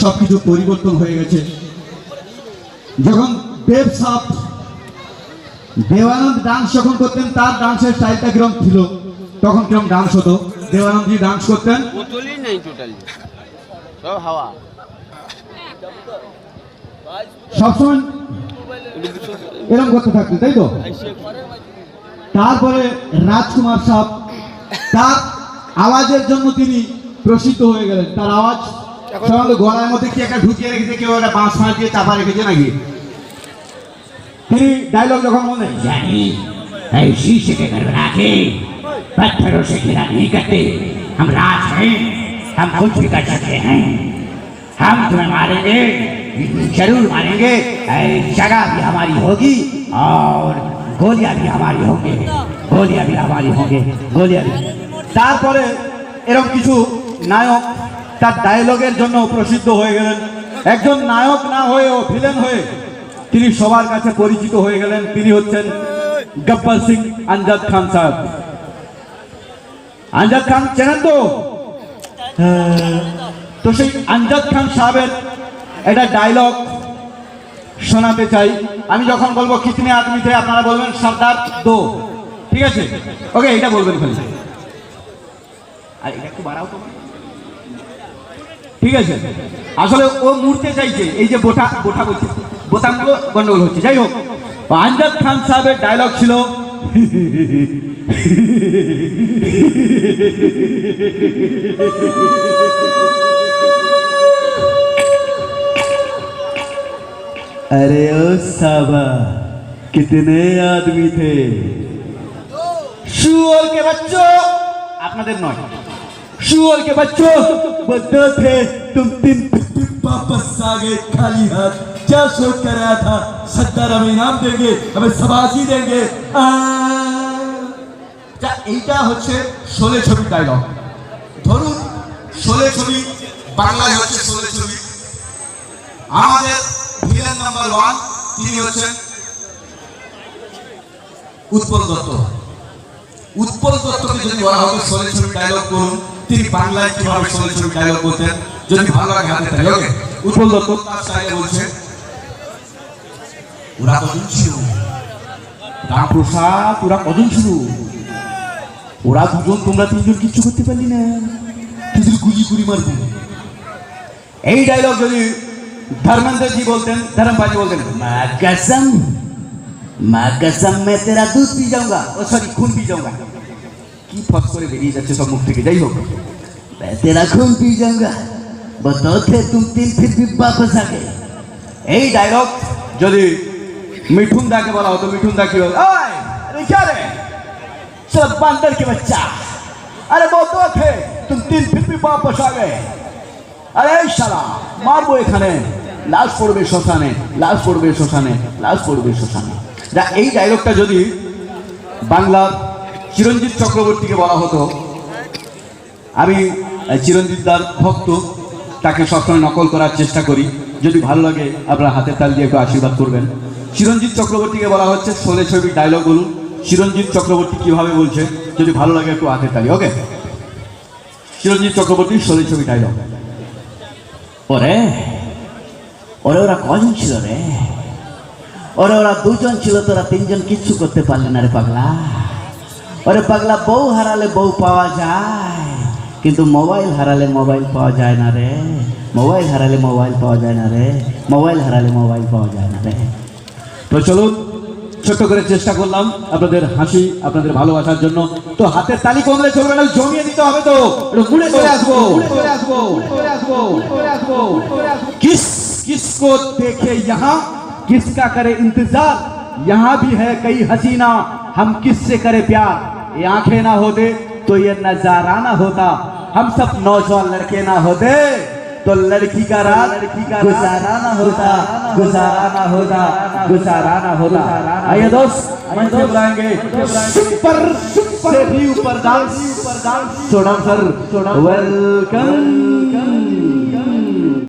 সবকিছু পরিবর্তন হয়ে গেছে। যখন দেবানন্দ ডান্স যখন করতেন, তার ডান্সের স্টাইলটা কিরকম ছিল, তখন কিরকম ডান্স হতো, দেবানন্দজি ডান্স করতেন। সবসময় এরকম করতে থাকতেন, তাই তো? তারপরে রাজকুমার সাহেব, তার আওয়াজের জন্য তিনি প্রসিদ্ধ হয়ে গেলেন। তার আওয়াজ সাধারণত গলার মধ্যে কি একটা ঢুকিয়ে রেখেছে, কেউ একটা বাঁশ ফাঁস দিয়ে চাপা রেখেছে নাকি। তিনি डायलॉग যখন বলেন, जानी ऐसी से के घर बना के पत्थरों से घिरा नहीं करते, हम राज हैं, हम कुछ भी कर सकते हैं, हम तुम्हें मारेंगे, जरूर मारेंगे, जगह भी हमारी होगी और गोलियां भी हमारी होंगी, गोलियां भी हमारी होंगी, गोलियां भी। তারপরে এরকম কিছু নায়ক তার ডায়লগের জন্য প্রসিদ্ধ হয়ে গেলেন। একজন নায়ক না হয়েও ভিলেন হয়ে তিনি সবার কাছে পরিচিত হয়ে গেলেন। তিনি হচ্ছেন গব্বর সিং আমজাদ খান সাহেব। আমজাদ খান চেনেন তো? তো সেই আমজাদ খান সাহেবের একটা ডায়লগ শোনাতে চাই। আমি যখন বলবো কিতনে আদমি থে, আপনারা বলবেন সর্দার দো, ঠিক আছে? ওকে, এটা বলবেন খালি। আর এটা একটু বাড়াও তো, ঠিক আছে? আসলে ও মুড়তে চাইছে, এই যে বোটা বলছে, বোতামগুলো গন্ডগোল হচ্ছে। যাই হোক, আমজাদ খান সাহেবের ডায়লগ ছিল, अरे ओ साबा कितने आदमी थे, শুয়োর के बच्चों, আপনাদের নয়, শুয়োর के बच्चों, वो दो थे, तुम तीन वापस आ गए खाली हाथ। क्या सोच कर आया था, सत्तर हमें इनाम देंगे, हमें शाबाशी देंगे। এইটা হচ্ছে শোলে ছবির ডায়লগ। ধরুন শোলে ছবি বাংলায় হচ্ছে শোলে ছবি, আমাদের ভিলেন নাম্বার 1 তিনি হচ্ছেন উৎপল দত্ত। উৎপল দত্তকে যদি বলা হতো শোলে ছবির ডায়লগ করুন, তিনি বাংলায় কিভাবে শোলে ছবির ডায়লগ করতেন, যদি ভালো লাগে হাতে তালি। ওকে, উৎপল দত্ত তার স্টাইলে বলছে, ওরা কজন ছিল রামপ্রসাদ, ওরা কজন ছিল, ওরা দুজন, তোমরা তিনজন কিচ্ছু করতে পারলি না, তুই গুলি গুলি মারবি। এই ডায়লগ যদি ধর্মেন্দ্র জি বলতেন, ধর্মবাজি বলতেন, माँ कसम मैं तेरा दूध पी जाऊंगा, ओ सॉरी खून पी जाऊंगा। কি ফস করে বেরিয়ে যাচ্ছে সব মুখ থেকে। যাই হোক, मैं तेरा खून पी जाऊंगा, बताओ थे तुम तीन फिर भी वापस आ गए। এই ডায়লগ যদি মিঠুন দাকে বলা হতো, মিঠুন দা কি বলতো, ओए अरे क्या रे सब बंदर के बच्चा, अरे वो दो थे तुम तीन फिर भी वापस आ गए, अरे শালা মারবো এখানে, লাশ পড়বে শ্মশানে, লাশ পড়বে শ্মশানে, লাশ পড়বে শ্মশানে। যা এই ডায়লগটা যদি বাংলার চিরঞ্জিত চক্রবর্তীকে বলা হতো, আমি চিরঞ্জিত দার ভক্ত, তাকে সবসময় নকল করার চেষ্টা করি, যদি ভালো লাগে আপনারা হাতের তালি দিয়ে একটু আশীর্বাদ করবেন। চিরঞ্জিত চক্রবর্তীকে বলা হচ্ছে শোলে ছবির ডায়লগ বলুন, চিরঞ্জিত চক্রবর্তী কিভাবে বলছে, যদি ভালো লাগে একটু হাতের তালি। ওকে, চিরঞ্জিত চক্রবর্তী শোলে ছবি ডায়লগ। ওরে ওরে ওরা কজন ছিল রে, ওরে ওরা দুজন ছিল, তোরা তিনজন কিচ্ছু করতে পারলি না রে পাগলা। ওরে পাগলা, বউ হারালে বউ পাওয়া যায়, কিন্তু মোবাইল হারালে মোবাইল পাওয়া যায় না রে, মোবাইল হারালে মোবাইল পাওয়া যায় না রে, মোবাইল হারালে মোবাইল পাওয়া যায় না রে। তো চলুন, ছোট্ট করে চেষ্টা করলাম আপনাদের হাসি, আপনাদের ভালোবাসার জন্য। তো হাতের তালি কমলে চলবে না, জমিয়ে দিতে হবে। তো ঘুরে চলে আসবো, किस किसको देखे यहाँ, किसका करे इंतजार, यहाँ भी है कई हसीना, हम किससे करे प्यार। ये आंखें ना होते तो ये नजारा ना होता, हम सब नौजवान लड़के ना होते तो लड़की का रात गुजारा ना होता, गुजारा ना होता, गुजारा ना होता। आइए दोस्त, मंच पे बुलाएंगे सुपर सुपर से भी ऊपर डांस, सोनम सर वेलकम।